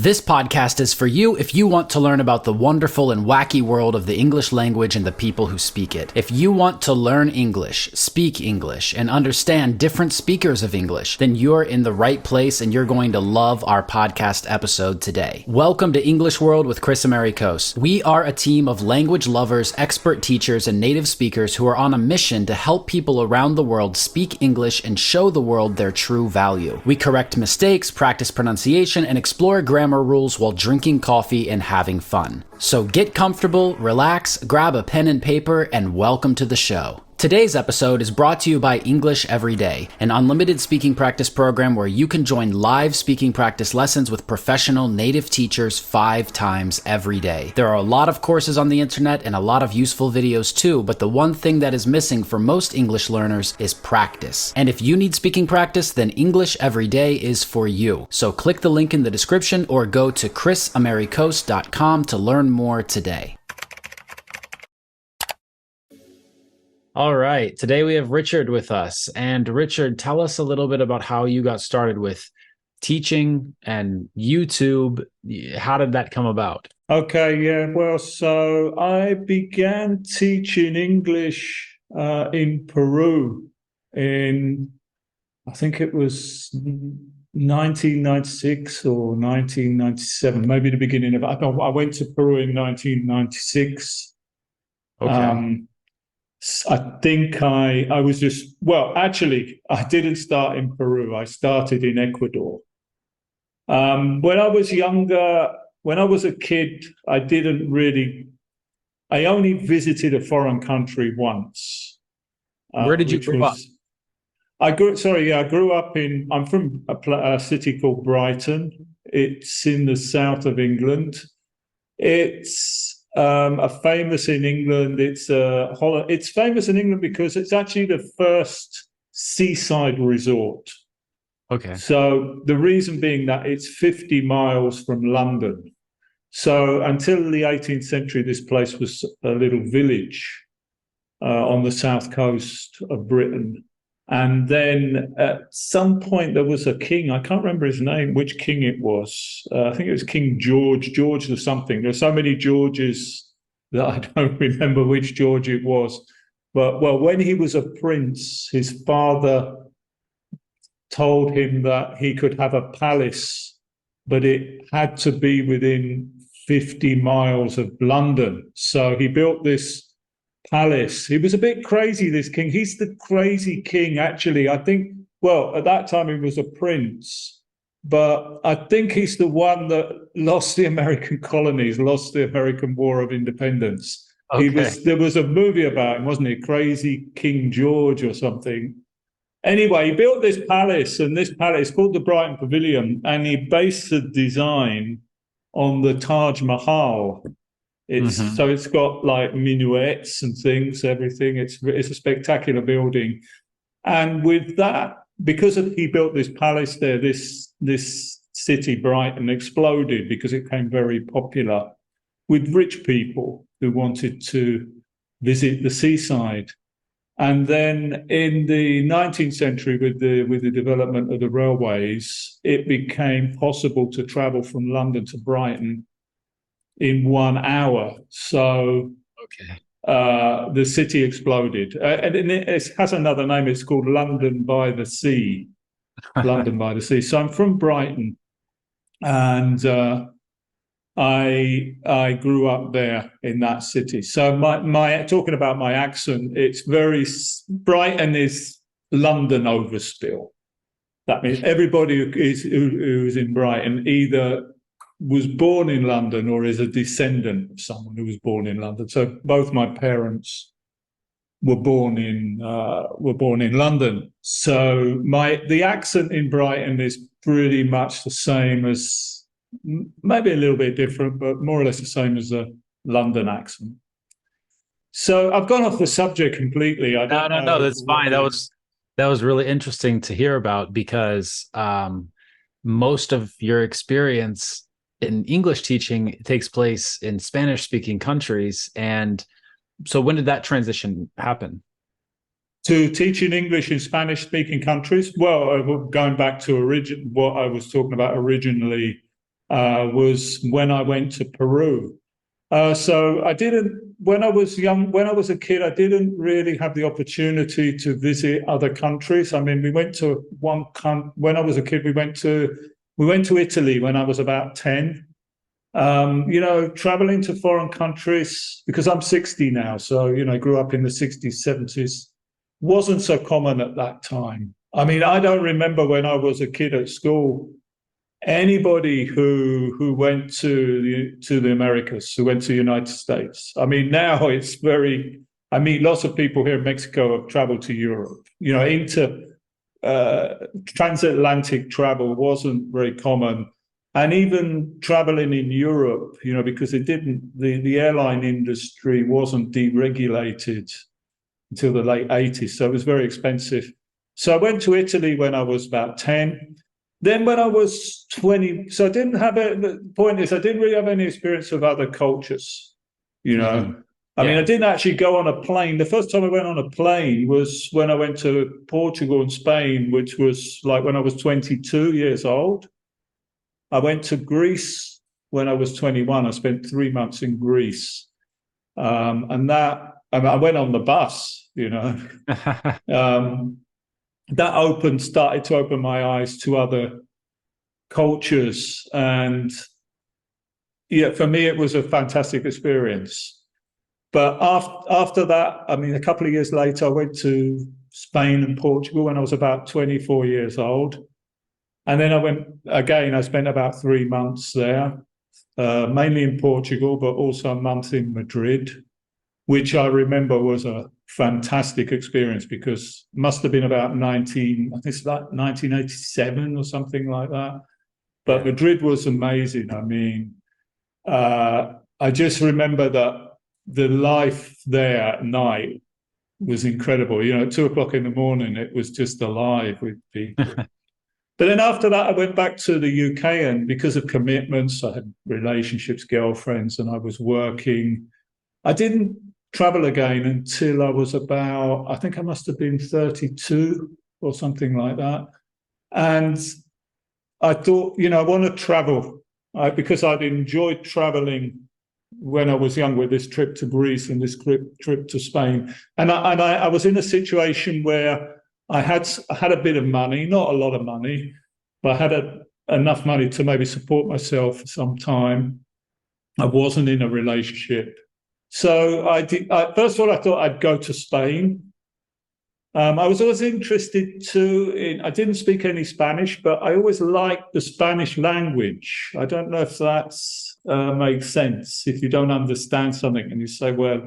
This podcast is for you if you want to learn about the wonderful and wacky world of the English language and the people who speak it. If you want to learn English, speak English, and understand different speakers of English, then you're in the right place and you're going to love our podcast episode today. Welcome to English World with Kris Amerikos. We are a team of language lovers, expert teachers, and native speakers who are on a mission to help people around the world speak English and show the world their true value. We correct mistakes, practice pronunciation, and explore grammar rules while drinking coffee and having fun. So get comfortable, relax, grab a pen and paper, and welcome to the show. Today's episode is brought to you by English Every Day, an unlimited speaking practice program where you can join live speaking practice lessons with professional native teachers 5 times every day. There are a lot of courses on the internet and a lot of useful videos too, but the one thing that is missing for most English learners is practice. And if you need speaking practice, then English Every Day is for you. So click the link in the description or go to krisamerikos.com to learn more today. All right. Today we have Richard with us. And Richard, tell us a little bit about how you got started with teaching and YouTube. How did that come about? Okay, yeah. Well, so I began teaching English in Peru in, I think it was 1996 or 1997, maybe the beginning of it. I went to Peru in 1996. Okay. I think I was just, well, actually, I didn't start in Peru. I started in Ecuador. When I was younger, when I was a kid, I only visited a foreign country once. Where did you grow up? I'm from a city called Brighton. It's in the south of England. It's famous in England. It's famous in England because it's actually the first seaside resort. Okay. So the reason being that it's 50 miles from London. So until the 18th century, this place was a little village on the south coast of Britain. And then at some point there was a king, I can't remember his name, which king it was. I think it was King George or something. There's so many Georges that I don't remember which George it was. But well, when he was a prince, his father told him that he could have a palace, but it had to be within 50 miles of London. So he built this palace. He was a bit crazy, this king. He's the crazy king, actually. I think, well, at that time he was a prince, but I think he's the one that lost the American colonies, lost the American War of Independence. Okay. There was a movie about him, wasn't it? Crazy King George or something. Anyway, he built this palace, and this palace called the Brighton Pavilion, and he based the design on the Taj Mahal. So it's got like minarets and things, everything. It's a spectacular building. And with that, because he built this palace there, this city, Brighton, exploded because it became very popular with rich people who wanted to visit the seaside. And then in the 19th century, with the development of the railways, it became possible to travel from London to Brighton in 1 hour. So the city exploded. And it has another name. It's called London by the Sea. London by the Sea. So I'm from Brighton, and I grew up there in that city. So my talking about my accent, it's very, Brighton is London overspill. That means everybody who's in Brighton either was born in London or is a descendant of someone who was born in London. So both my parents were born in London. So the accent in Brighton is pretty much the same as, maybe a little bit different, but more or less the same as the London accent. So I've gone off the subject completely. No, that's fine. That was really interesting to hear about because most of your experience in English teaching takes place in Spanish-speaking countries. And so when did that transition happen? To teaching English in Spanish-speaking countries? Well, going back to what I was talking about originally, was when I went to Peru. So I didn't, when I was a kid, I didn't really have the opportunity to visit other countries. I mean, we went to when I was a kid, we went to Italy when I was about 10. Traveling to foreign countries, because I'm 60 now, so, I grew up in the 60s, 70s, wasn't so common at that time. I mean, I don't remember when I was a kid at school, anybody who went to the Americas, who went to the United States. I mean, now I meet lots of people here in Mexico have traveled to Europe. Transatlantic travel wasn't very common. And even traveling in Europe, because the airline industry wasn't deregulated until the late 80s. So it was very expensive. So I went to Italy when I was about 10. Then when I was 20, so the point is, I didn't really have any experience of other cultures, Mm-hmm. I mean, I didn't actually go on a plane. The first time I went on a plane was when I went to Portugal and Spain, which was like when I was 22 years old. I went to Greece when I was 21. I spent 3 months in Greece. I went on the bus, that started to open my eyes to other cultures. And for me, it was a fantastic experience. But after that, I mean, a couple of years later, I went to Spain and Portugal when I was about 24 years old. And then I went again, I spent about 3 months there, mainly in Portugal, but also a month in Madrid, which I remember was a fantastic experience because it must have been about I think it's like 1987 or something like that. But Madrid was amazing. I mean, I just remember that the life there at night was incredible. At 2:00 in the morning, it was just alive with people. But then after that, I went back to the UK, and because of commitments, I had relationships, girlfriends, and I was working. I didn't travel again until I was about, I think I must have been 32 or something like that. And I thought, I want to travel because I'd enjoyed traveling when I was young with this trip to Greece and this trip to Spain. And I was in a situation where I had a bit of money, not a lot of money, but I had enough money to maybe support myself for some time. I wasn't in a relationship. So first of all, I thought I'd go to Spain. I was always interested I didn't speak any Spanish, but I always liked the Spanish language. I don't know if that makes sense. If you don't understand something and you say, well,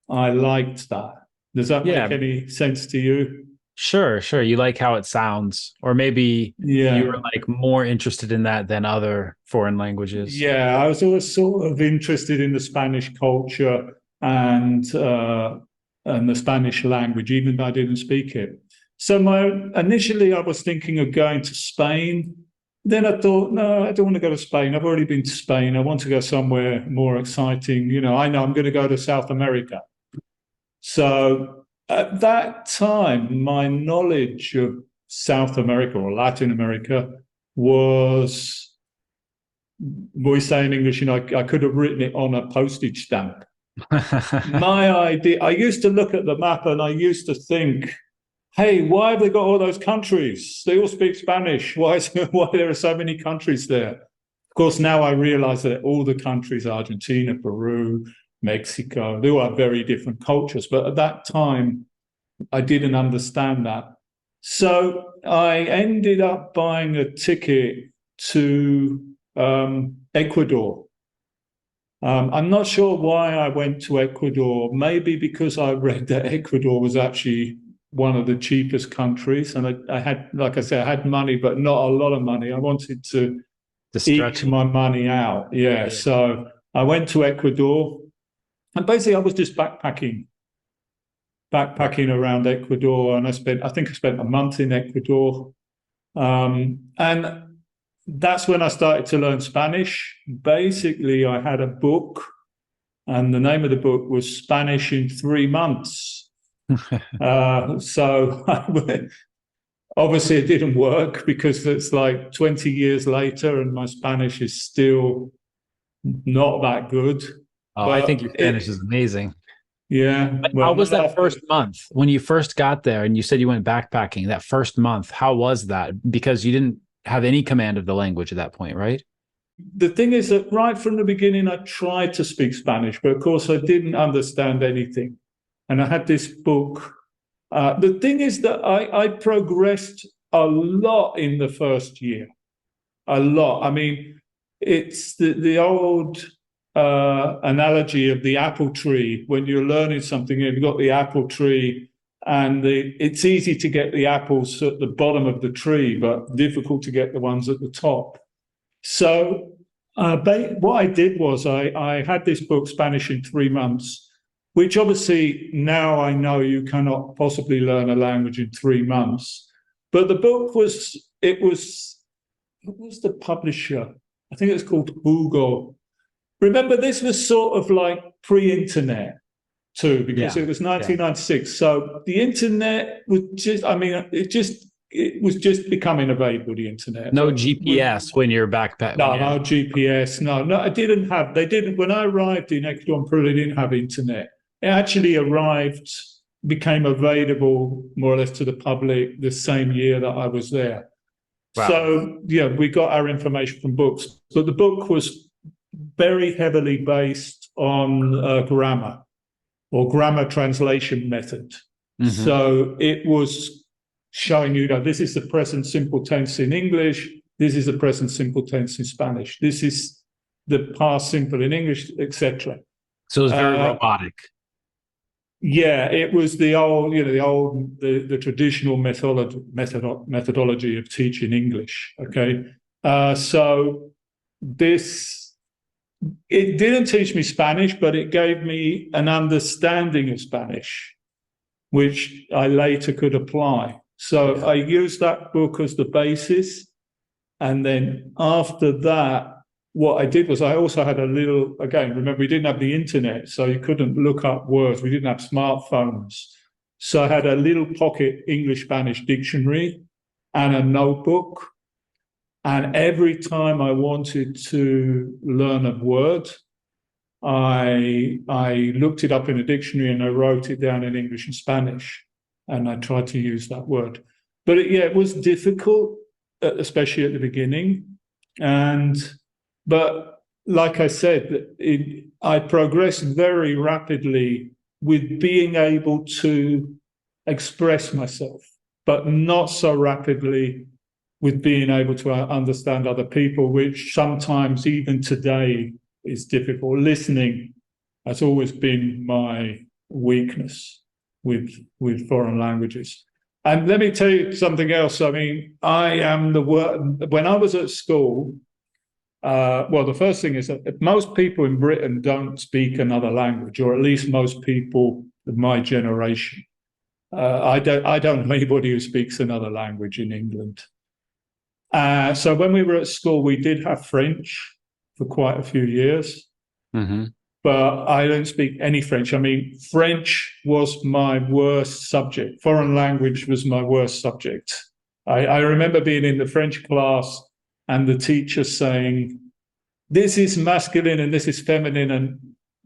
I liked that. Does that make any sense to you? Sure. You like how it sounds, or maybe you were like more interested in that than other foreign languages. Yeah, I was always sort of interested in the Spanish culture and the Spanish language, even though I didn't speak it. So initially I was thinking of going to Spain. Then I thought, no, I don't want to go to Spain. I've already been to Spain. I want to go somewhere more exciting. I know I'm going to go to South America. So at that time, my knowledge of South America or Latin America was, we say in English, I could have written it on a postage stamp. My idea, I used to look at the map and I used to think, hey, why have they got all those countries? They all speak Spanish. Why there are so many countries there? Of course, now I realize that all the countries, Argentina, Peru, Mexico, they all have very different cultures. But at that time, I didn't understand that. So I ended up buying a ticket to Ecuador. I'm not sure why I went to Ecuador, maybe because I read that Ecuador was actually one of the cheapest countries. And I had, like I said, I had money, but not a lot of money. I wanted to eke my money out. Yeah. So I went to Ecuador, and basically I was just backpacking around Ecuador. And I think I spent a month in Ecuador. And that's when I started to learn Spanish. Basically, I had a book, and the name of the book was Spanish in 3 months. So Obviously, it didn't work because it's like 20 years later and my Spanish is still not that good. Oh, I think But your Spanish is amazing. yeah, How well, was not that after. first month when you first got there and you said you went backpacking? That first month, how was that? Because you didn't have any command of the language at that point, right? The thing is that right from the beginning, I tried to speak Spanish, but of course, I didn't understand anything. And I had this book. The thing is that I progressed a lot in the first year, a lot. I mean, it's the old analogy of the apple tree. When you're learning something, you've got the apple tree, and it's easy to get the apples at the bottom of the tree, but difficult to get the ones at the top. So what I did was I had this book, Spanish in 3 months, which obviously now I know you cannot possibly learn a language in 3 months. But the book what was the publisher? I think it's called Hugo. Remember, this was sort of like pre-internet too, because it was 1996. So the internet was just, I mean, it was just becoming available, the internet. No GPS when you're backpacking. No GPS. No, I didn't have, they didn't, when I arrived in Ecuador and Peru, they didn't have internet. It actually became available more or less to the public the same year that I was there. Wow. So, yeah, we got our information from books, but the book was very heavily based on grammar or grammar translation method. Mm-hmm. So it was showing you that this is the present simple tense in English, this is the present simple tense in Spanish, this is the past simple in English, etc. So it was very robotic. Yeah, it was the traditional methodology of teaching English. Okay, so it didn't teach me Spanish, but it gave me an understanding of Spanish, which I later could apply. So I used that book as the basis. And then after that, what I did was I also had remember, we didn't have the internet, so you couldn't look up words. We didn't have smartphones. So I had a little pocket English-Spanish dictionary and a notebook. And every time I wanted to learn a word, I looked it up in a dictionary and I wrote it down in English and Spanish. And I tried to use that word. But it was difficult, especially at the beginning. But like I said, I progressed very rapidly with being able to express myself, but not so rapidly with being able to understand other people, which sometimes even today is difficult. Listening has always been my weakness with foreign languages. And let me tell you something else. I mean, when I was at school, the first thing is that most people in Britain don't speak another language, or at least most people of my generation. I don't know anybody who speaks another language in England. So when we were at school, we did have French for quite a few years. Mm-hmm. But I don't speak any French. I mean, French was my worst subject. Foreign language was my worst subject. I remember being in the French class and the teacher saying, this is masculine and this is feminine. And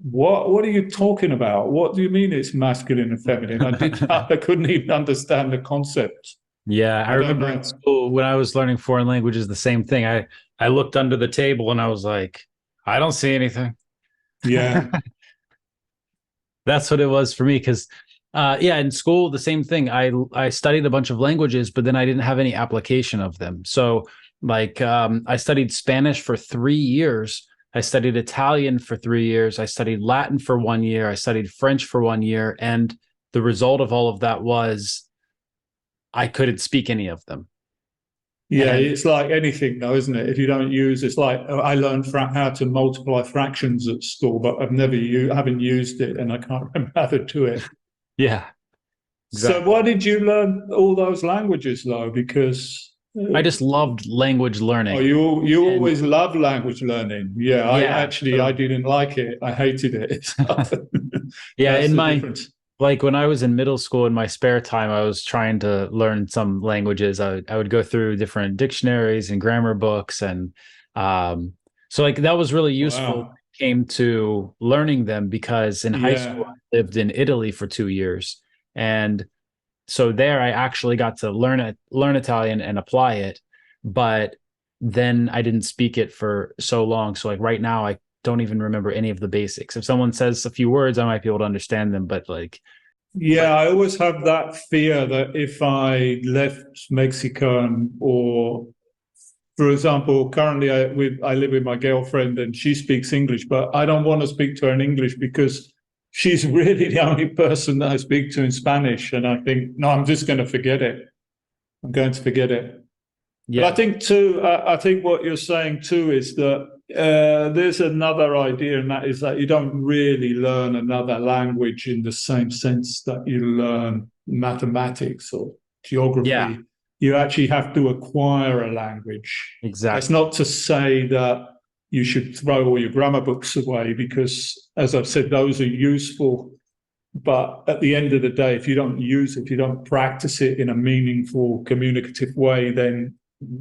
what are you talking about? What do you mean it's masculine and feminine? I couldn't even understand the concept. Yeah, I remember in school when I was learning foreign languages, the same thing. I looked under the table and I was like, I don't see anything. Yeah. That's what it was for me. Because, in school, the same thing. I studied a bunch of languages, but then I didn't have any application of them. So, I studied Spanish for 3 years. I studied Italian for 3 years. I studied Latin for 1 year. I studied French for 1 year. And the result of all of that was I couldn't speak any of them. Yeah, it's like anything, though, isn't it? If you don't use, it's like I learned how to multiply fractions at school, but haven't used it, and I can't remember how to do it. Yeah. Exactly. So why did you learn all those languages, though? Because I just loved language learning. Oh, you always loved language learning. Yeah, I didn't like it. I hated it. Yeah, in my difference. Like when I was in middle school in my spare time, I was trying to learn some languages. I would go through different dictionaries and grammar books. And um, so like that was really useful when Wow. it came to learning them because in high school, Yeah. I lived in Italy for 2 years. And so there I actually got to learn Italian and apply it. But then I didn't speak it for so long. So like right now, I don't even remember any of the basics. If someone says a few words, I might be able to understand them, but Yeah, I always have that fear that if I left Mexico or, for example, currently I live with my girlfriend and she speaks English, but I don't want to speak to her in English because she's really the only person that I speak to in Spanish. And I think, no, I'm just going to forget it. I'm going to forget it. But I yeah, think too, I think what you're saying too is that there's another idea, and that is that you don't really learn another language in the same sense that you learn mathematics or yeah, geography. You actually have to acquire a language. That's exactly. not to say that you should throw all your grammar books away, because, as I've said, those are useful. But at the end of the day, if you don't use it, if you don't practice it in a meaningful, communicative way, then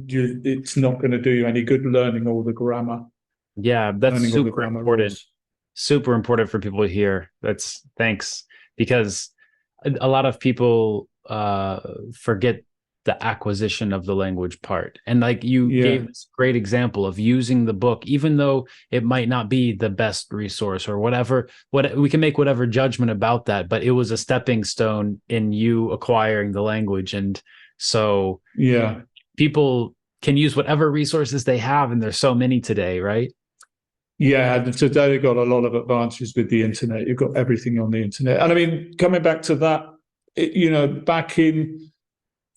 it's not going to do you any good learning all the grammar, Yeah, that's learning all the grammar rules. super important for people to hear. That's thanks because a lot of people forget the acquisition of the language part. And like you Yeah, gave this great example of using the book, even though it might not be the best resource or whatever, what we can make whatever judgment about that, but it was a stepping stone in you acquiring the language. And so yeah, people can use whatever resources they have, and there's so many today, right? yeah. And today they've got a lot of advantages with the internet. You've got everything on the internet. And I mean, coming back to that, back in,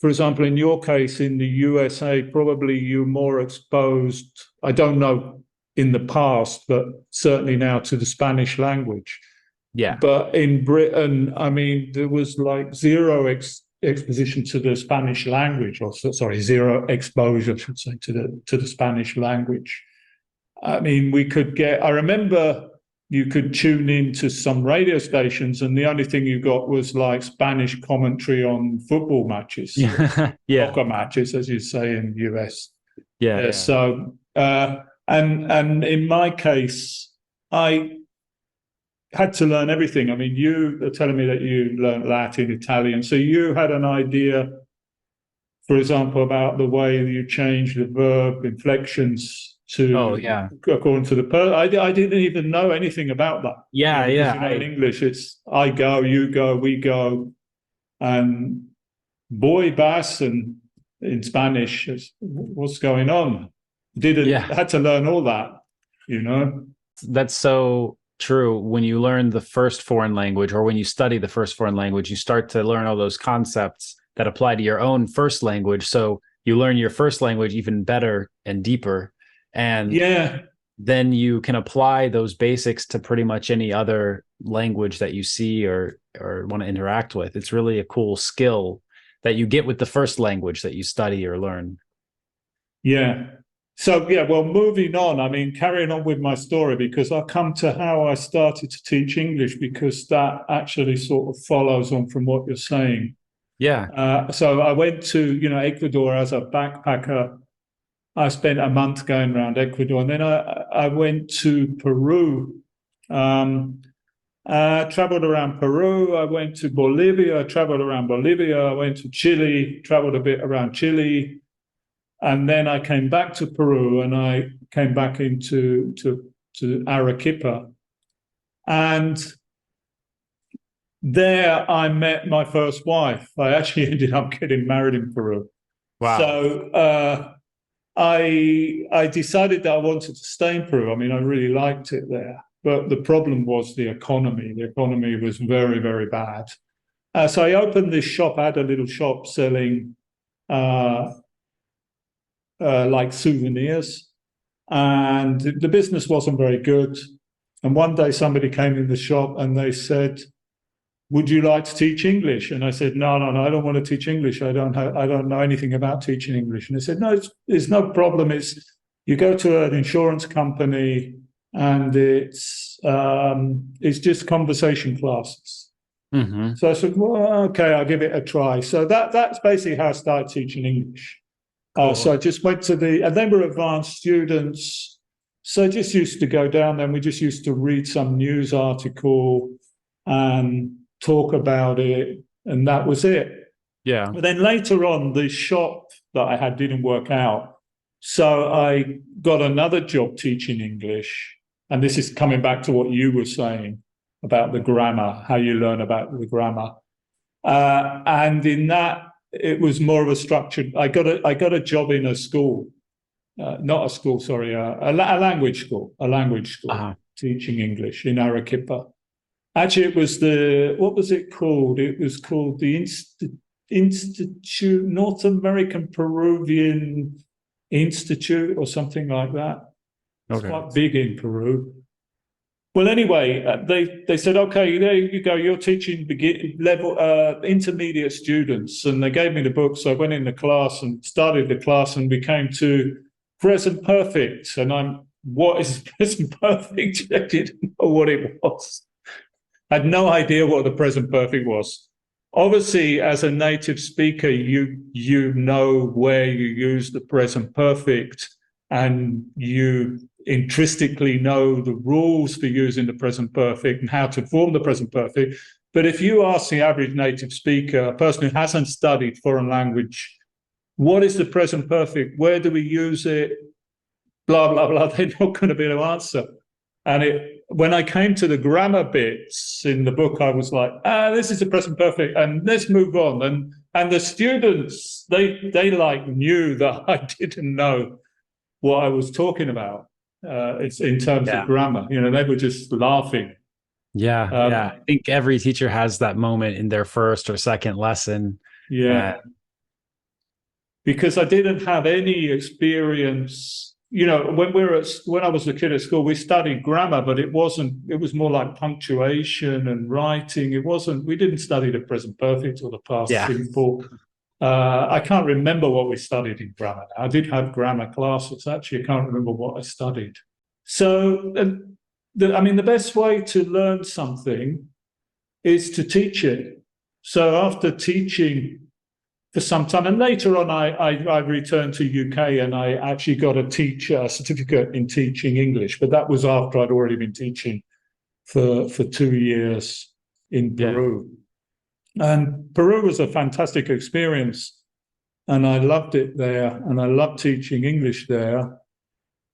for example, in your case in the USA, probably you're more exposed, I don't know in the past, but certainly now, to the Spanish language. Yeah. But in Britain, I mean, there was like zero exposition to the Spanish language, or sorry, zero exposure, I should say, to the Spanish language. I mean, we could get. I remember you could tune into some radio stations, and the only thing you got was like Spanish commentary on football matches, or Yeah. Yeah. soccer matches, as you say in the US. Yeah. Yeah, Yeah. so, and in my case, I had to learn everything. I mean, you are telling me that you learned Latin, Italian, so you had an idea, for example, about the way you change the verb inflections Oh, to yeah. according to the per. I didn't even know anything about that, Yeah. because Yeah. in English it's I go, you go, we go, and boy bass, and in Spanish it's what's going on. Didn't Yeah. had to learn all that, you know. That's so true. When you learn the first foreign language or when you study the first foreign language, you start to learn all those concepts that apply to your own first language. So you learn your first language even better and deeper. And Yeah, then you can apply those basics to pretty much any other language that you see or want to interact with. It's really a cool skill that you get with the first language that you study or learn. yeah. So, yeah, well, moving on, I mean, carrying on with my story, because I'll come to how I started to teach English, because that actually sort of follows on from what you're saying. Yeah. So I went to, Ecuador as a backpacker. I spent a month going around Ecuador, and then I went to Peru. Traveled around Peru. I went to Bolivia. I traveled around Bolivia. I went to Chile. Traveled a bit around Chile. And then I came back to Peru, and I came back to Arequipa. And there I met my first wife. I actually ended up getting married in Peru. Wow. So I decided that I wanted to stay in Peru. I mean, I really liked it there. But the problem was the economy. The economy was very, very bad. So I opened this shop. I had a little shop selling like souvenirs, and the business wasn't very good. And one day somebody came in the shop and they said, "Would you like to teach English?" And I said, "No, no, no, I don't want to teach English. I don't know anything about teaching English." And they said, "No, it's no problem. It's you go to an insurance company, and it's just conversation classes." Mm-hmm. So I said, well, okay, I'll give it a try. So that's basically how I started teaching English. Cool. So I just went to and they were advanced students. So I just used to go down there and we just used to read some news article and talk about it. And that was it. Yeah. But then later on, the shop that I had didn't work out. So I got another job teaching English. And this is coming back to what you were saying about the grammar, how you learn about the grammar. And in that, it was more of a structured. I got a job in a school, not a school, sorry, a language school, teaching English in Arequipa. Actually, it was what was it called? It was called the Institute, North American Peruvian Institute or something like that. It's quite big in Peru. Well, anyway, they said, okay, there you go. You're teaching intermediate students. And they gave me the book. So I went in the class and started the class, and we came to present perfect. And what is present perfect? I didn't know what it was. I had no idea what the present perfect was. Obviously, as a native speaker, you know where you use the present perfect, and you intrinsically know the rules for using the present perfect and how to form the present perfect. But if you ask the average native speaker, a person who hasn't studied foreign language, what is the present perfect? Where do we use it? Blah, blah, blah. They're not going to be able to answer. And when I came to the grammar bits in the book, I was like, this is the present perfect, and let's move on. And the students, they knew that I didn't know what I was talking about. It's in terms of grammar, they were just laughing. Yeah. I think every teacher has that moment in their first or second lesson. Yeah. Because I didn't have any experience. When I was a kid at school, we studied grammar, but it was more like punctuation and writing. We didn't study the present perfect or the past simple. I can't remember what we studied in grammar. I did have grammar classes. Actually, I can't remember what I studied. So, the best way to learn something is to teach it. So after teaching for some time, and later on I returned to UK and I actually got a certificate in teaching English, but that was after I'd already been teaching for 2 years in Peru. And Peru was a fantastic experience, and I loved it there, and I loved teaching English there.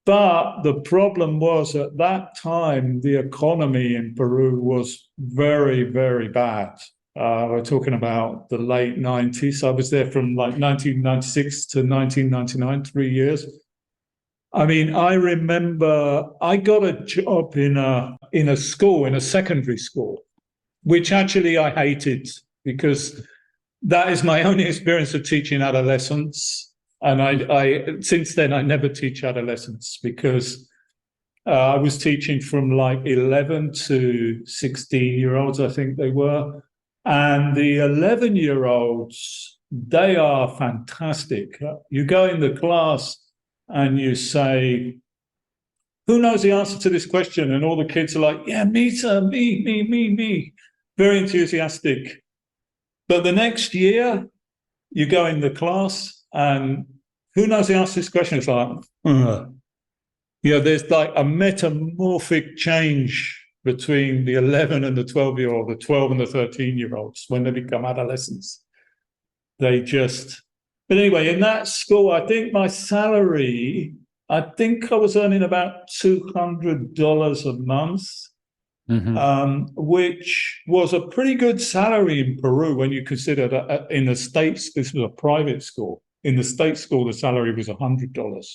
But the problem was, at that time, the economy in Peru was very, very bad. We're talking about the late 90s. I was there from like 1996 to 1999, 3 years. I mean, I remember I got a job in a school, in a secondary school, which actually I hated, because that is my only experience of teaching adolescents. And I since then, I never teach adolescents, because I was teaching from like 11 to 16-year-olds, I think they were. And the 11-year-olds, they are fantastic. You go in the class and you say, who knows the answer to this question? And all the kids are like, yeah, me, sir, me. Very enthusiastic. But the next year, you go in the class and who knows the answer to this question? It's like, there's like a metamorphic change between the 11 and the 12-year-old, the 12 and the 13-year-olds when they become adolescents. But anyway, in that school, I think my salary, I think I was earning about $200 a month. Mm-hmm. Which was a pretty good salary in Peru when you consider that in the States, this was a private school. In the state school, the salary was $100.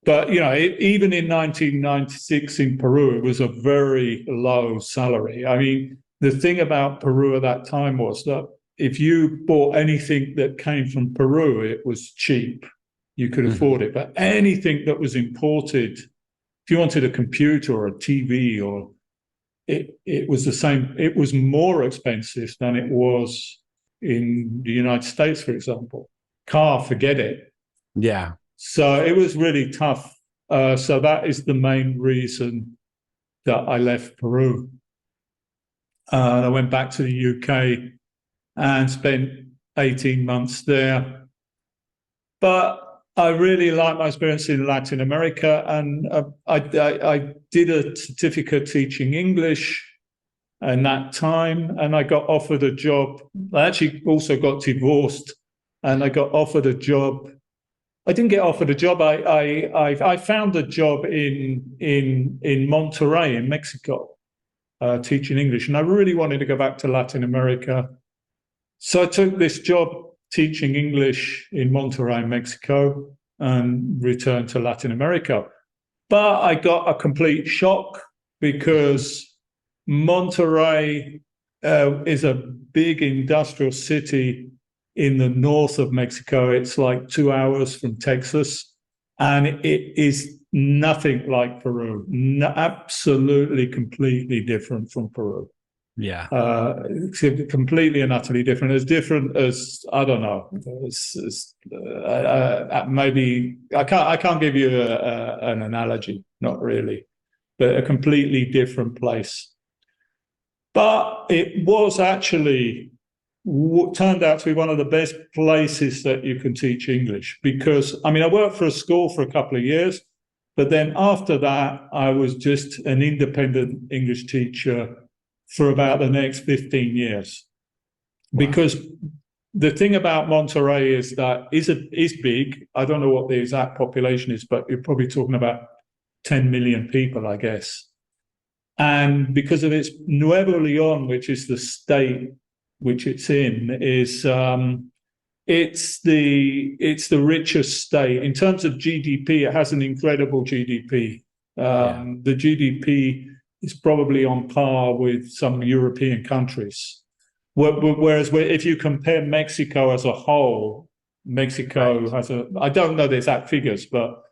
But, even in 1996 in Peru, it was a very low salary. I mean, the thing about Peru at that time was that if you bought anything that came from Peru, it was cheap. You could afford it. But anything that was imported, if you wanted a computer or a TV or it was the same. It was more expensive than it was in the United States, for example. Car, forget it. Yeah. So it was really tough. So that is the main reason that I left Peru. And I went back to the UK and spent 18 months there. But I really liked my experience in Latin America, and I did a certificate teaching English in that time, and I got offered a job. I actually also got divorced, and I got offered a job. I didn't get offered a job. I found a job in Monterrey in Mexico, teaching English, and I really wanted to go back to Latin America. So I took this job teaching English in Monterrey, Mexico, and returned to Latin America. But I got a complete shock because Monterrey is a big industrial city in the north of Mexico. It's like 2 hours from Texas, and it is nothing like Peru. Absolutely, completely different from Peru. Yeah. Completely and utterly different. As different as, I don't know, maybe I can't give you an analogy, not really, but a completely different place. But it was actually turned out to be one of the best places that you can teach English, because, I mean, I worked for a school for a couple of years, but then after that, I was just an independent English teacher for about the next 15 years. Wow. Because the thing about Monterrey is that is big. I don't know what the exact population is, but you're probably talking about 10 million people, I guess. And because of its Nuevo León, which is the state which it's in, is it's the richest state in terms of GDP. It has an incredible GDP. The GDP is probably on par with some European countries. Whereas if you compare Mexico as a whole, Mexico has I don't know the exact figures, but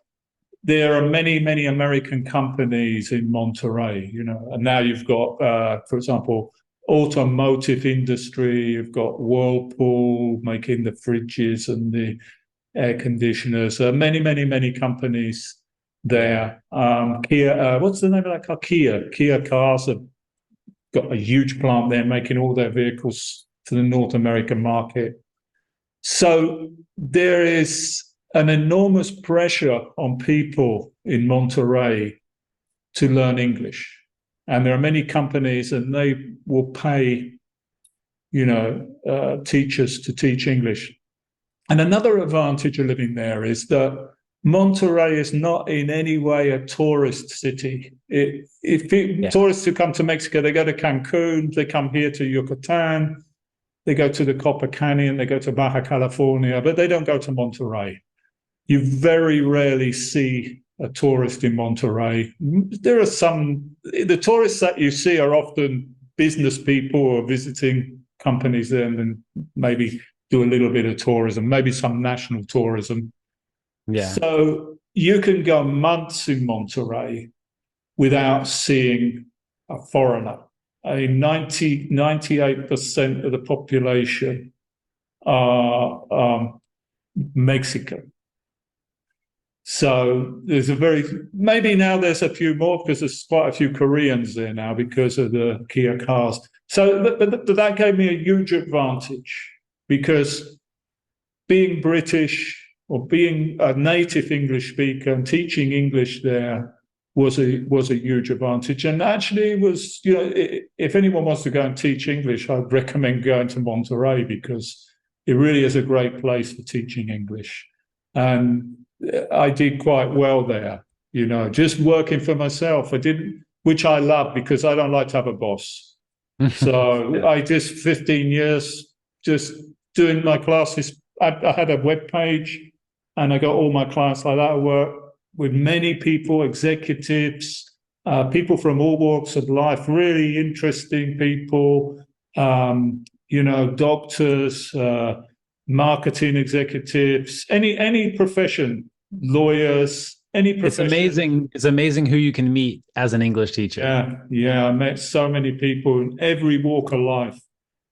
there are many, many American companies in Monterrey, and now you've got, for example, automotive industry. You've got Whirlpool making the fridges and the air conditioners. Many, many, many companies there. Kia, what's the name of that car? Kia cars have got a huge plant there making all their vehicles for the North American market. So there is an enormous pressure on people in Monterrey to learn English. And there are many companies, and they will pay, teachers to teach English. And another advantage of living there is that Monterrey is not in any way a tourist city. Tourists who come to Mexico, they go to Cancun, they come here to Yucatan, they go to the Copper Canyon, they go to Baja California, but they don't go to Monterrey. You very rarely see a tourist in Monterrey. There are the tourists that you see are often business people who are visiting companies there and then maybe do a little bit of tourism, maybe some national tourism. Yeah. So you can go months in Monterrey without seeing a foreigner. 98% of the population are Mexican. So there's maybe now there's a few more because there's quite a few Koreans there now because of the Kia cars. So but that gave me a huge advantage, because being British or being a native English speaker and teaching English there was a huge advantage. And actually it was, if anyone wants to go and teach English, I'd recommend going to Monterrey, because it really is a great place for teaching English. And I did quite well there, just working for myself. Which I love, because I don't like to have a boss. So I just 15 years just doing my classes. I had a web page, and I got all my clients like that. I work with many people, executives, people from all walks of life, really interesting people, doctors, marketing executives, any profession, lawyers, any profession. It's amazing who you can meet as an English teacher. Yeah. I met so many people in every walk of life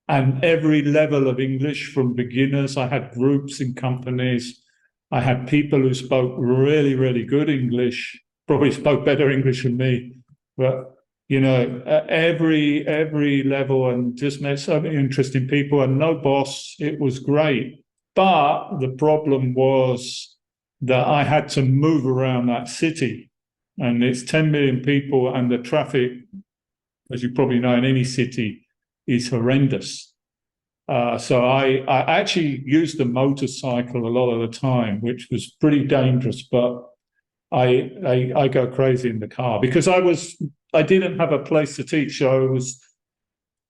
and every level of English, from beginners. I had groups in companies. I had people who spoke really, really good English, probably spoke better English than me. But you know, at every level, and just met so many interesting people, and no boss. It was great. But the problem was that I had to move around that city, and it's 10 million people, and the traffic, as you probably know, in any city is horrendous. So I actually used the motorcycle a lot of the time, which was pretty dangerous, but I go crazy in the car because I didn't have a place to teach. So I was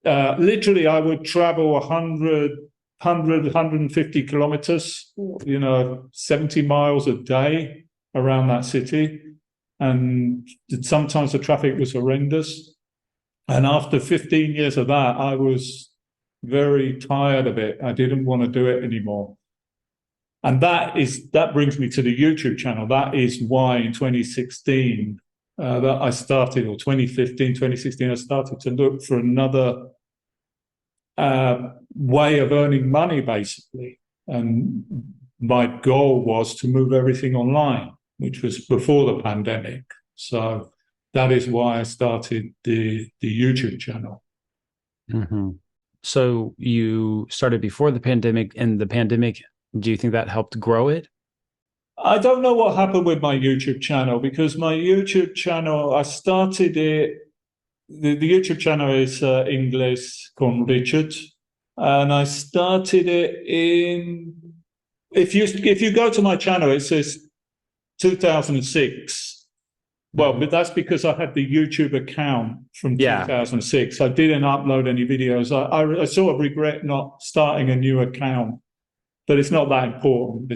literally, I would travel 150 kilometers, 70 miles a day around that city. And sometimes the traffic was horrendous. And after 15 years of that, I was very tired of it. I didn't want to do it anymore. And that brings me to the YouTube channel. That is why in 2016 that I started, or 2015, 2016, I started to look for another way of earning money, basically. And my goal was to move everything online, which was before the pandemic. So that is why I started the YouTube channel. Mm-hmm. So you started before the pandemic, and the pandemic, do you think that helped grow it? I don't know what happened with my YouTube channel, because my YouTube channel, I started it, the YouTube channel is Inglés Con Richard, and I started it if you go to my channel, it says 2006. Well, but that's because I had the YouTube account from 2006. I didn't upload any videos. I sort of regret not starting a new account, but it's not that important.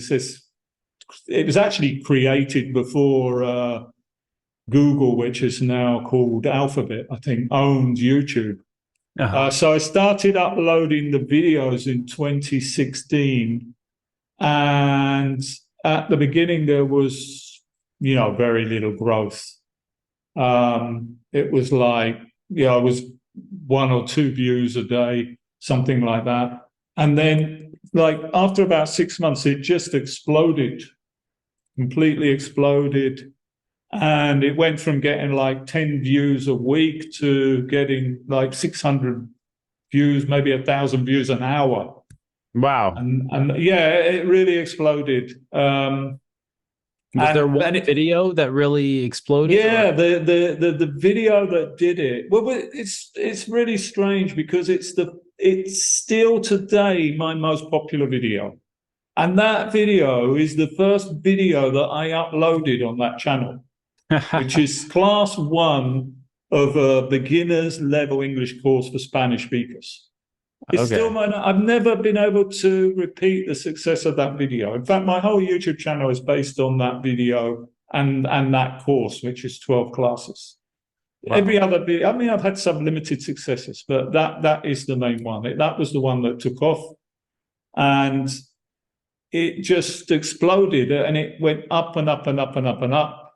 It was actually created before Google, which is now called Alphabet, I think, owns YouTube. So I started uploading the videos in 2016. And at the beginning, there was very little growth. It was like, it was 1 or 2 views a day, something like that. And then, like, after about 6 months, it just exploded, completely exploded. And it went from getting like 10 views a week to getting like 600 views, maybe 1,000 views an hour. Wow. And yeah, it really exploded. Was there one video that really exploded? Yeah, the video that did it. Well, it's really strange because it's still today my most popular video, and that video is the first video that I uploaded on that channel, which is class 1 of a beginner's level English course for Spanish speakers. It's still I've never been able to repeat the success of that video. In fact, my whole YouTube channel is based on that video and that course, which is 12 classes. Wow. Every other video, I mean, I've had some limited successes, but that is the main one. That was the one that took off, and it just exploded, and it went up and up and up and up and up,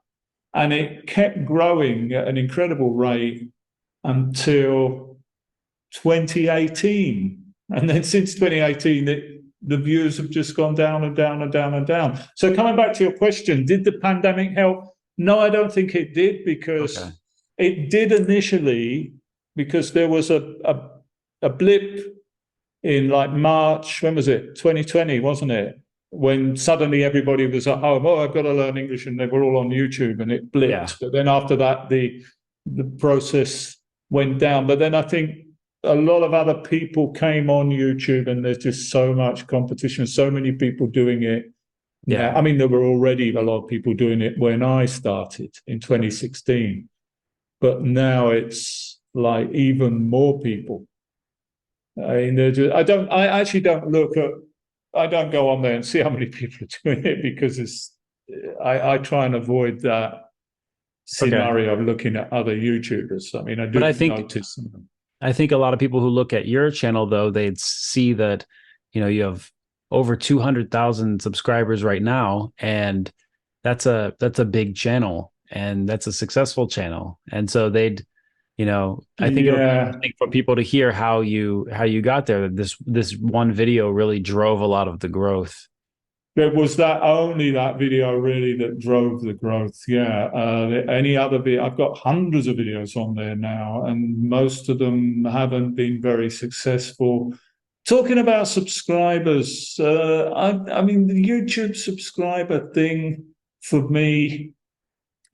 and it kept growing at an incredible rate until 2018, and then since 2018 the views have just gone down and down and down and down. So coming back to your question, did the pandemic help? No, I don't think it did, because it did initially, because there was a blip in like March, when was it, 2020, wasn't it, when suddenly everybody was at home, I've got to learn English, and they were all on YouTube, and it blipped. But then after that the process went down. But then I think a lot of other people came on YouTube, and there's just so much competition, so many people doing it. Yeah. I mean, there were already a lot of people doing it when I started in 2016, but now it's like even more people. I mean, I actually don't I don't go on there and see how many people are doing it, because I try and avoid that scenario of looking at other YouTubers. I mean, I do notice them. I think a lot of people who look at your channel, though, they'd see that, you have over 200,000 subscribers right now, and that's a big channel, and that's a successful channel. And so they'd, I think it'll be for people to hear how you got there. This one video really drove a lot of the growth. there was only that video really that drove the growth. Yeah. Any other video, I've got hundreds of videos on there now, and most of them haven't been very successful. Talking about subscribers, I mean, the YouTube subscriber thing for me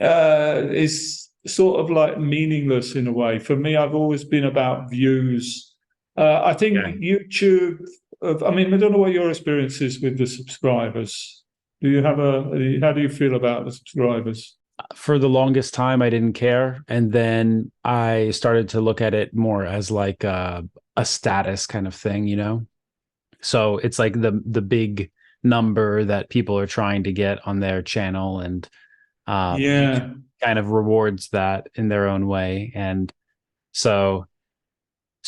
is sort of like meaningless in a way. For me, I've always been about views. I think YouTube. I mean, I don't know what your experience is with the subscribers. Do you have how do you feel about the subscribers? For the longest time, I didn't care. And then I started to look at it more as like a status kind of thing, you know? So it's like the big number that people are trying to get on their channel, and YouTube kind of rewards that in their own way. And so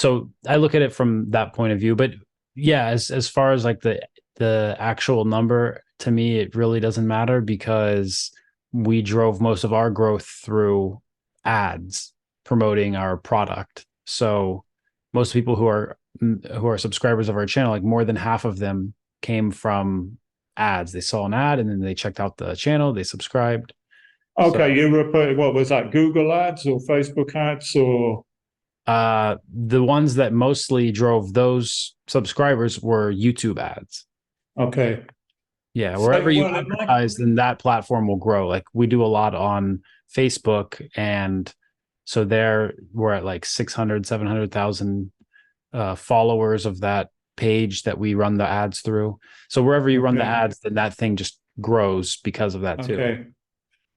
I look at it from that point of view. But yeah, as far as like the actual number, to me, it really doesn't matter, because we drove most of our growth through ads promoting our product. So most people who are subscribers of our channel, like more than half of them came from ads. They saw an ad and then they checked out the channel, they subscribed. Okay, so, you were, what was that, Google ads or Facebook ads or? The ones that mostly drove those subscribers were YouTube ads. Okay. Yeah, wherever you advertise, then that platform will grow. Like we do a lot on Facebook, and so there we're at like 600, 700,000 followers of that page that we run the ads through. So wherever you run the ads, then that thing just grows because of that too. Okay.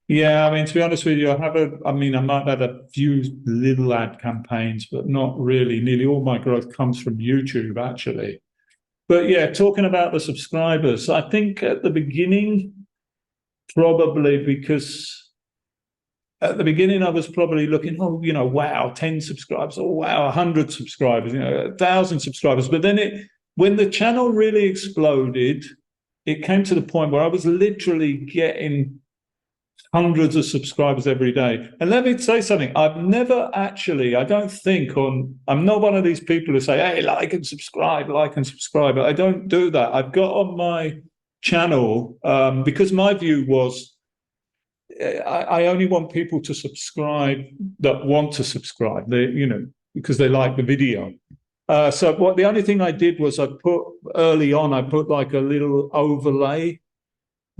Yeah, I mean, to be honest with you, I might have a few little ad campaigns, but not really. Nearly all my growth comes from YouTube, actually. But yeah, talking about the subscribers, I think at the beginning, probably because at the beginning I was probably looking, wow, 10 subscribers, oh, wow, 100 subscribers, 1,000 subscribers. But then when the channel really exploded, it came to the point where I was literally getting hundreds of subscribers every day. And let me say something. I'm not one of these people who say, hey, like and subscribe. I don't do that. I've got on my channel, because my view was, I only want people to subscribe that want to subscribe, because they like the video. So the only thing I did was I put like a little overlay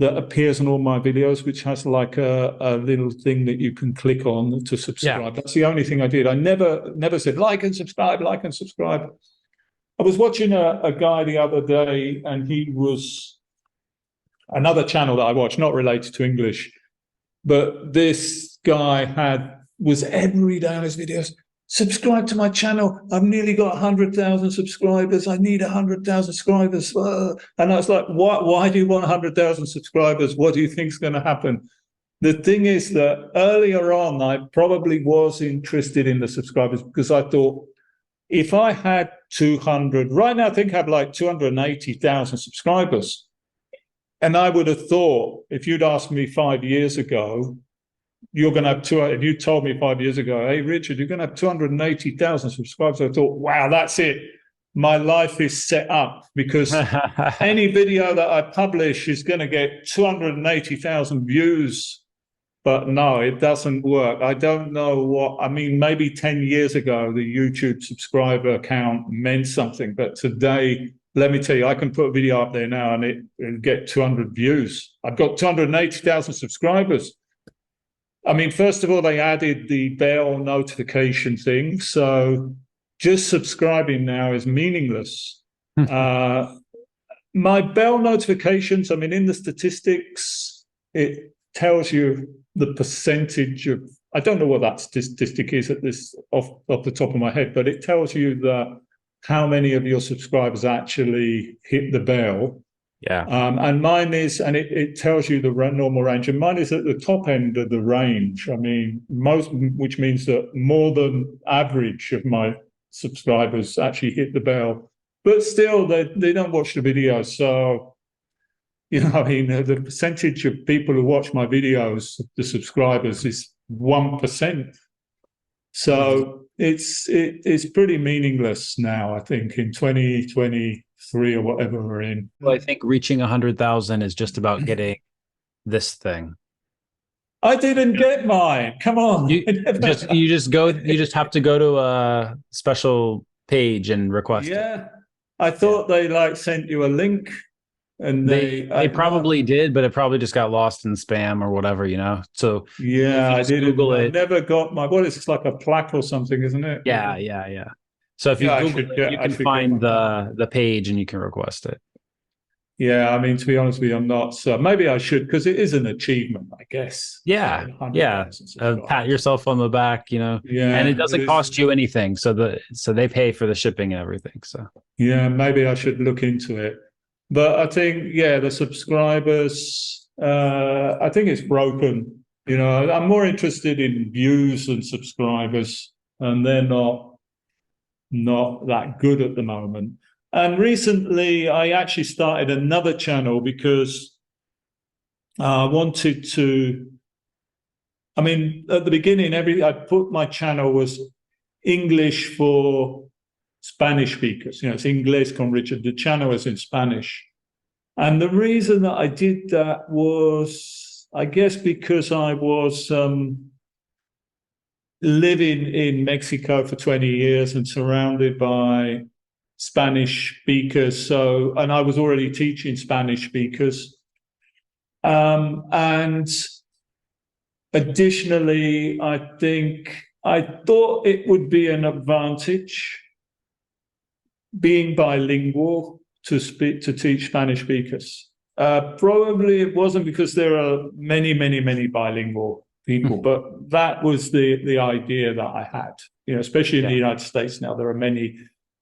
that appears in all my videos, which has like a little thing that you can click on to subscribe. Yeah. That's the only thing I did. I never said like and subscribe. I was watching a guy the other day, and he was another channel that I watch, not related to English, but this guy was every day on his videos, subscribe to my channel. I've nearly got 100,000 subscribers. I need 100,000 subscribers. And I was like, why do you want 100,000 subscribers? What do you think is going to happen? The thing is that earlier on, I probably was interested in the subscribers because I thought, if I had 200, right now I think I have like 280,000 subscribers. And I would have thought, if you'd asked me 5 years ago, you're going to have if you told me 5 years ago, hey, Richard, you're going to have 280,000 subscribers, I thought, wow, that's it. My life is set up, because any video that I publish is going to get 280,000 views. But no, it doesn't work. I don't know maybe 10 years ago, the YouTube subscriber count meant something. But today, let me tell you, I can put a video up there now and it'll get 200 views. I've got 280,000 subscribers. I mean, first of all, they added the bell notification thing. So just subscribing now is meaningless. My bell notifications, I mean, in the statistics, it tells you the percentage of, I don't know what that statistic is off the top of my head, but it tells you how many of your subscribers actually hit the bell. Yeah. And mine is, and it tells you the normal range, and mine is at the top end of the range. I mean, which means that more than average of my subscribers actually hit the bell, but still they don't watch the videos. So, the percentage of people who watch my videos, the subscribers, is 1%. So it's pretty meaningless now, I think, in 2020. 3 or whatever we're in. Well, I think reaching 100,000 is just about getting this thing. I didn't get mine. Come on. You just have to go to a special page and request it. Yeah. I thought they like sent you a link, and they probably did, but it probably just got lost in spam or whatever, you know. So yeah, I didn't. Google it. I never got my. What is it's like a plaque or something, isn't it? Yeah. So if you Google it, you can find the page and you can request it. Yeah, I mean, to be honest with you, I'm not. So maybe I should, because it is an achievement, I guess. Yeah. Pat yourself on the back, you know. Yeah, and it doesn't cost you anything, so they pay for the shipping and everything. So yeah, maybe I should look into it. But I think, yeah, the subscribers, I think it's broken. You know, I'm more interested in views than subscribers, and they're not that good at the moment. And recently, I actually started another channel because I wanted to. I mean, at the beginning, I put my channel was English for Spanish speakers. You know, it's Inglés Con Richard. The channel is in Spanish. And the reason that I did that was, I guess, because I was living in Mexico for 20 years and surrounded by Spanish speakers. And I was already teaching Spanish speakers. And additionally, I thought it would be an advantage being bilingual to teach Spanish speakers. Probably it wasn't, because there are many, many, many bilingual people, but that was the idea that I had. You know, especially in the United States now, there are many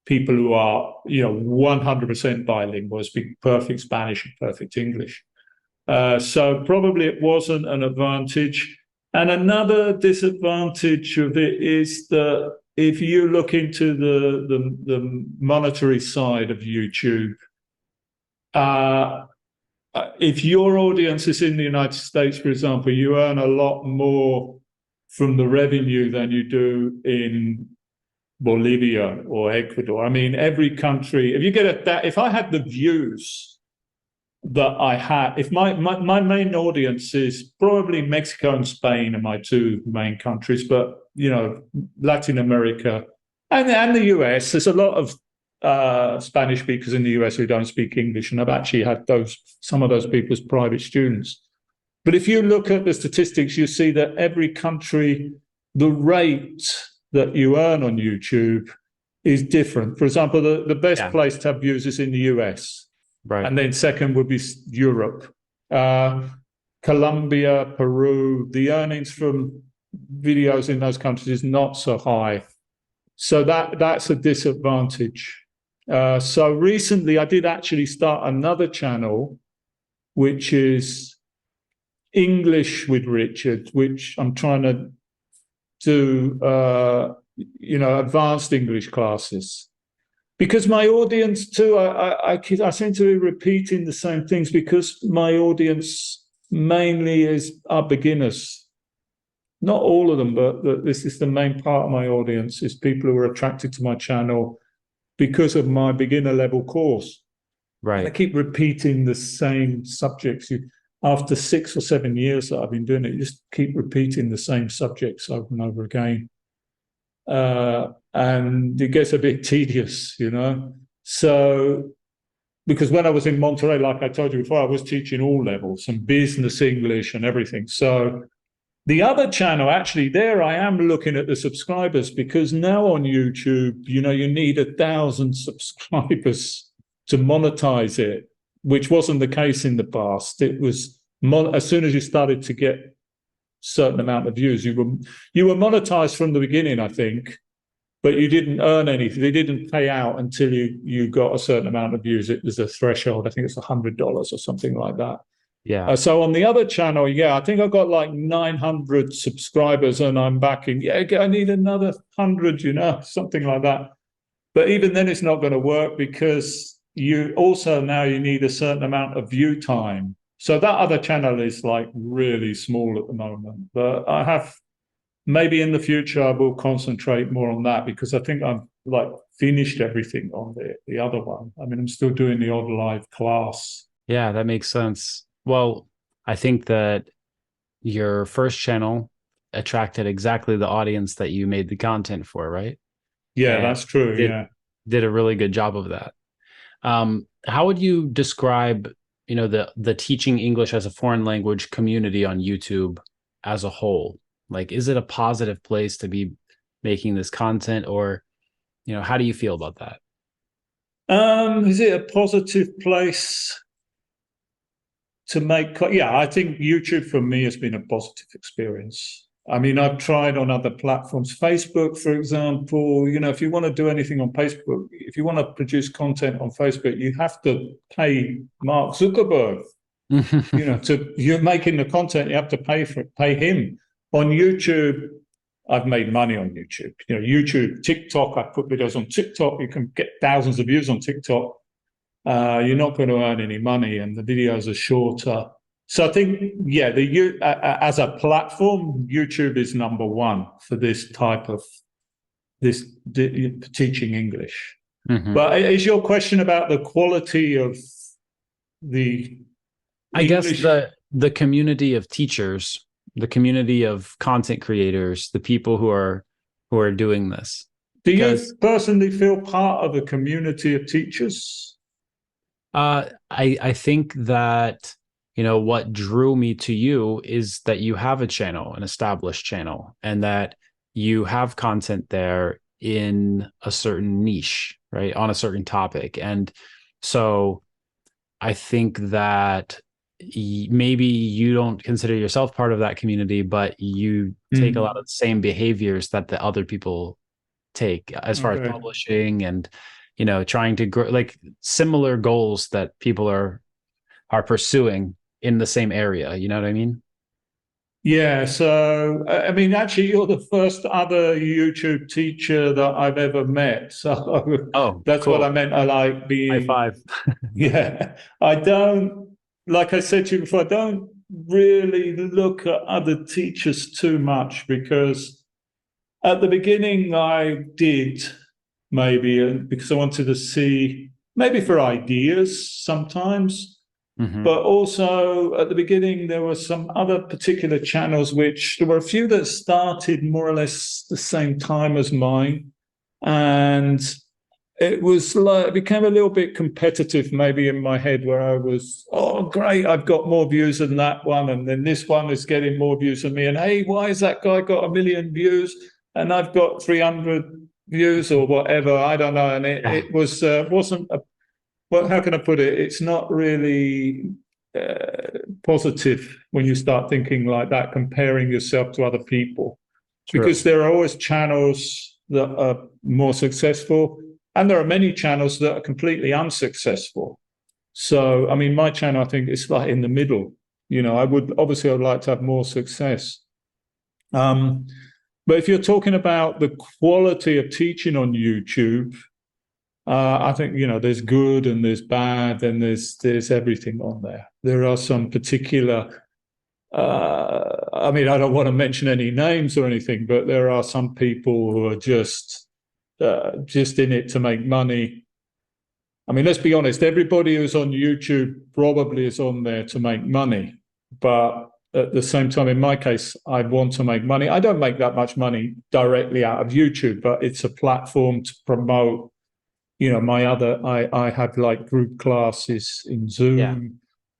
people who are, you know, 100% bilingual, speak perfect Spanish and perfect English. So probably it wasn't an advantage. And another disadvantage of it is that if you look into the monetary side of YouTube, if your audience is in the United States, for example, you earn a lot more from the revenue than you do in Bolivia or Ecuador. I mean, every country, if I had the views that I had, if my main audience is probably Mexico and Spain are my two main countries, but, you know, Latin America and the US, there's a lot of Spanish speakers in the US who don't speak English, and I've actually had some of those people as private students. But if you look at the statistics, you see that every country, the rate that you earn on YouTube is different. For example, the best place to have views is in the US. Right. And then second would be Europe. Colombia, Peru, the earnings from videos in those countries is not so high. So that's a disadvantage. So recently I did actually start another channel, which is English with Richard, which I'm trying to do, advanced English classes. Because my audience too, I seem to be repeating the same things, because my audience mainly are beginners. Not all of them, but this is the main part of my audience, is people who are attracted to my channel because of my beginner level course. Right. And I keep repeating the same subjects. After 6 or 7 years that I've been doing it, you just keep repeating the same subjects over and over again. And it gets a bit tedious, you know. So, because when I was in Monterey, like I told you before, I was teaching all levels and business English and everything. So the other channel, actually, there I am looking at the subscribers, because now on YouTube, you know, you need 1,000 subscribers to monetize it, which wasn't the case in the past. It was as soon as you started to get certain amount of views, you were monetized from the beginning, I think, but you didn't earn anything. They didn't pay out until you got a certain amount of views. It was a threshold. I think it's $100 or something like that. Yeah. So on the other channel, I think I got like 900 subscribers, and I'm backing. I need another 100, you know, something like that. But even then, it's not going to work, because you need a certain amount of view time. So that other channel is like really small at the moment. But maybe in the future I will concentrate more on that, because I think like finished everything on the other one. I mean, I'm still doing the odd live class. Yeah, that makes sense. Well, I think that your first channel attracted exactly the audience that you made the content for, right? Yeah, And that's true. did Yeah. did a really good job of that. How would you describe, the teaching English as a foreign language community on YouTube as a whole? Like, is it a positive place to be making this content, or, how do you feel about that? Is it a positive place to make? Yeah, I think YouTube for me has been a positive experience. I mean, I've tried on other platforms, Facebook, for example. If you want to do anything on Facebook, if you want to produce content on Facebook, you have to pay Mark Zuckerberg. You're making the content, you have to pay him. On YouTube, I've made money on YouTube. YouTube, TikTok, I put videos on TikTok. You can get thousands of views on TikTok. You're not going to earn any money, and the videos are shorter. So I think, yeah, as a platform, YouTube is number one for this type of teaching English. Mm-hmm. But is your question about the quality of the I guess English? the community of teachers, the community of content creators, the people who are doing this. Do you personally feel part of a community of teachers? I think that, what drew me to you is that you have a channel, an established channel, and that you have content there in a certain niche, right, on a certain topic. And so I think that maybe you don't consider yourself part of that community, but you take a lot of the same behaviors that the other people take as far as publishing and, trying to grow, like similar goals that people are pursuing in the same area. You know what I mean? Yeah. So, I mean, actually, you're the first other YouTube teacher that I've ever met. So that's cool. what I meant. I like being. High five. Yeah. I don't, like I said to you before, I don't really look at other teachers too much, because at the beginning I did, maybe because I wanted to see, maybe for ideas sometimes. Mm-hmm. But also at the beginning, there were some other particular channels, which there were a few that started more or less the same time as mine. And it was like, it became a little bit competitive maybe in my head, where I was, oh, great, I've got more views than that one. And then this one is getting more views than me. And hey, why has that guy got 1 million views and I've got 300 views or whatever? I don't know. And it wasn't a, well, how can I put it? It's not really positive when you start thinking like that, comparing yourself to other people. True. Because there are always channels that are more successful, and there are many channels that are completely unsuccessful. So, I mean, my channel, I think, is like in the middle. I'd like to have more success. But if you're talking about the quality of teaching on YouTube, I think, there's good and there's bad and there's everything on there. There are some particular, I mean, I don't want to mention any names or anything, but there are some people who are just in it to make money. I mean, let's be honest, everybody who's on YouTube probably is on there to make money. But at the same time, in my case, I want to make money. I don't make that much money directly out of YouTube, but it's a platform to promote. I have like group classes in Zoom, yeah.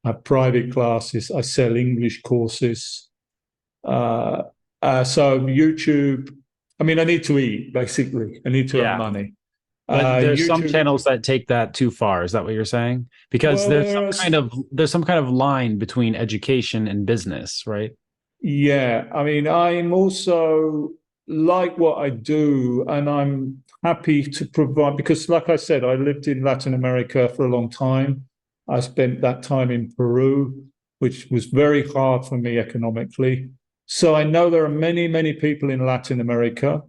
I have private classes, I sell English courses. So YouTube, I mean, I need to eat, basically. I need to earn money. But there's YouTube, some channels that take that too far. Is that what you're saying? Because there's some kind of line between education and business, right? Yeah. I mean, I'm also like what I do, and I'm happy to provide, because like I said, I lived in Latin America for a long time. I spent that time in Peru, which was very hard for me economically. So I know there are many, many people in Latin America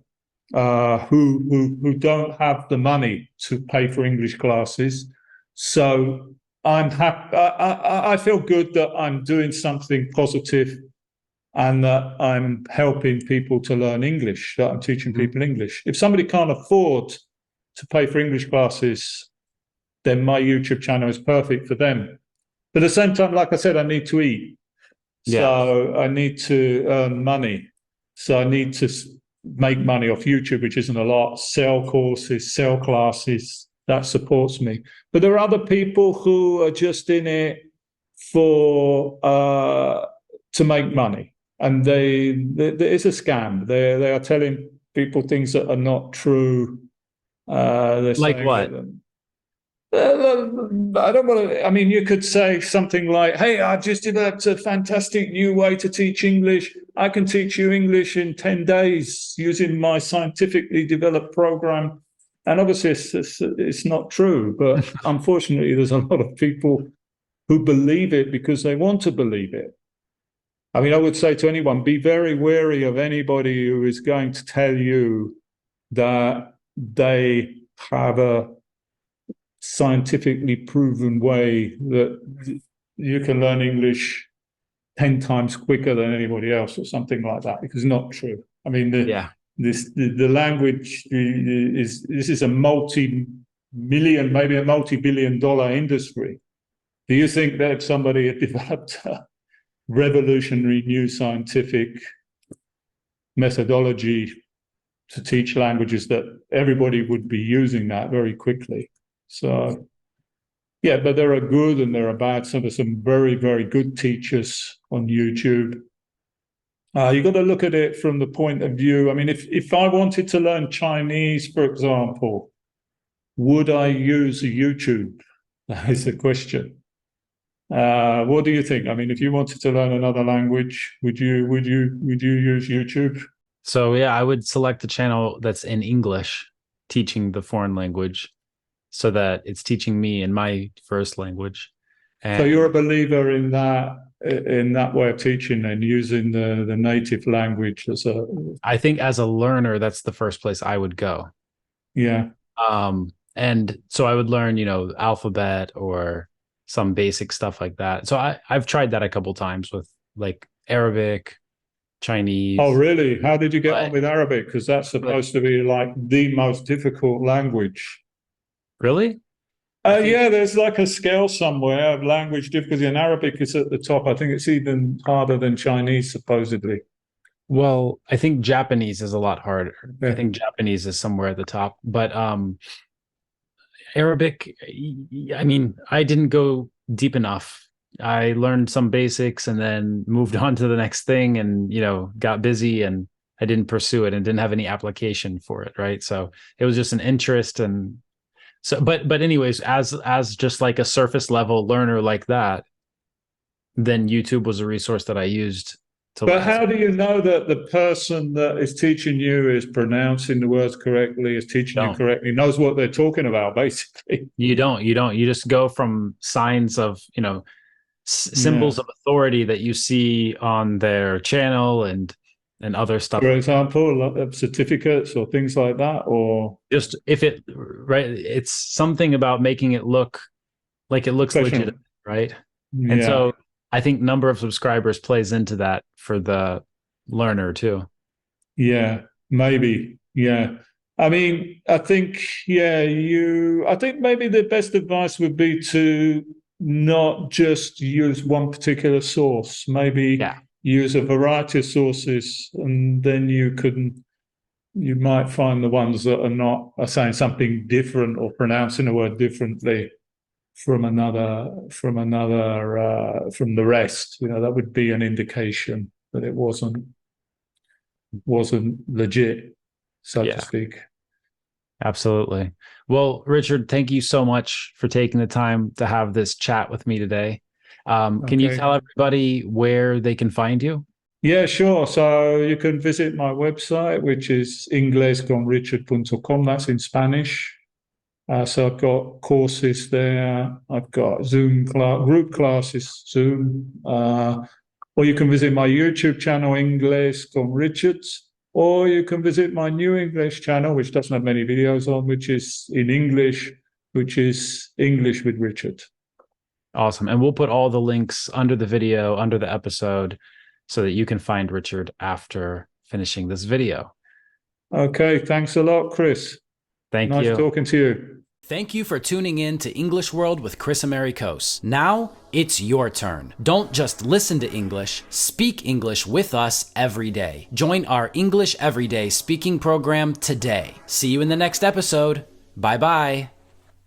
who don't have the money to pay for English classes. So I'm happy. I feel good that I'm doing something positive, and that I'm helping people to learn English, that I'm teaching people English. If somebody can't afford to pay for English classes, then my YouTube channel is perfect for them. But at the same time, like I said, I need to eat. So I need to earn money. So I need to make money off YouTube, which isn't a lot, sell courses, sell classes. That supports me. But there are other people who are just in it for to make money. And it's a scam. They are telling people things that are not true. They're Like saying what? I don't want to. I mean, you could say something like, "Hey, I've just developed a fantastic new way to teach English. I can teach you English in 10 days using my scientifically developed program." And obviously, it's not true. But unfortunately, there's a lot of people who believe it because they want to believe it. I mean, I would say to anyone, be very wary of anybody who is going to tell you that they have a scientifically proven way that you can learn English 10 times quicker than anybody else or something like that, because it's not true. I mean, the language this is a multi-million, maybe a multi-billion-dollar industry. Do you think that somebody had developed a revolutionary new scientific methodology to teach languages that everybody would be using that very quickly? So, yeah, but there are good and there are bad. So there's some very, very good teachers on YouTube. You've got to look at it from the point of view. I mean, if I wanted to learn Chinese, for example, would I use YouTube? That is the question. What do you think? I mean, if you wanted to learn another language, would you use YouTube? So yeah, I would select a channel that's in English, teaching the foreign language, so that it's teaching me in my first language. And so you're a believer in that way of teaching and using the native language as a... I think as a learner, that's the first place I would go. Yeah. And so I would learn, alphabet or some basic stuff like that. So I've tried that a couple times with like Arabic, Chinese. Oh, really? How did you get on with Arabic? Because that's supposed to be like the most difficult language. Really? Yeah, there's like a scale somewhere of language difficulty, and Arabic is at the top. I think it's even harder than Chinese, supposedly. Well, I think Japanese is a lot harder. Yeah. I think Japanese is somewhere at the top. But Arabic, I mean, I didn't go deep enough. I learned some basics and then moved on to the next thing and, got busy and I didn't pursue it and didn't have any application for it. Right. So it was just an interest. And so, but anyways, as just like a surface level learner like that, then YouTube was a resource that I used. But how do you know that the person that is teaching you is pronouncing the words correctly, is teaching you correctly, knows what they're talking about, basically? You don't. You just go from signs of, symbols of authority that you see on their channel and other stuff. For example, certificates or things like that, or just it's something about making it look like it looks legitimate, right? Yeah. And so I think number of subscribers plays into that for the learner too. Yeah, maybe. Yeah. I mean, I think maybe the best advice would be to not just use one particular source, maybe use a variety of sources, and then you might find the ones that are saying something different or pronouncing a word differently from the rest. That would be an indication that it wasn't legit, so to speak. Absolutely. Well, Richard, thank you so much for taking the time to have this chat with me today. Can you tell everybody where they can find you? Yeah, sure. So you can visit my website, which is inglesconrichard.com. That's in Spanish. So I've got courses there. I've got Zoom group classes, Zoom. Or you can visit my YouTube channel, Inglés Con Richard. Or you can visit my new English channel, which doesn't have many videos on, which is in English, which is English with Richard. Awesome. And we'll put all the links under the video, under the episode, so that you can find Richard after finishing this video. Okay. Thanks a lot, Kris. Thank Nice you. talking to you. Thank you for tuning in to English World with Kris Amerikos. Now, it's your turn. Don't just listen to English, speak English with us every day. Join our English Everyday speaking program today. See you in the next episode. Bye-bye.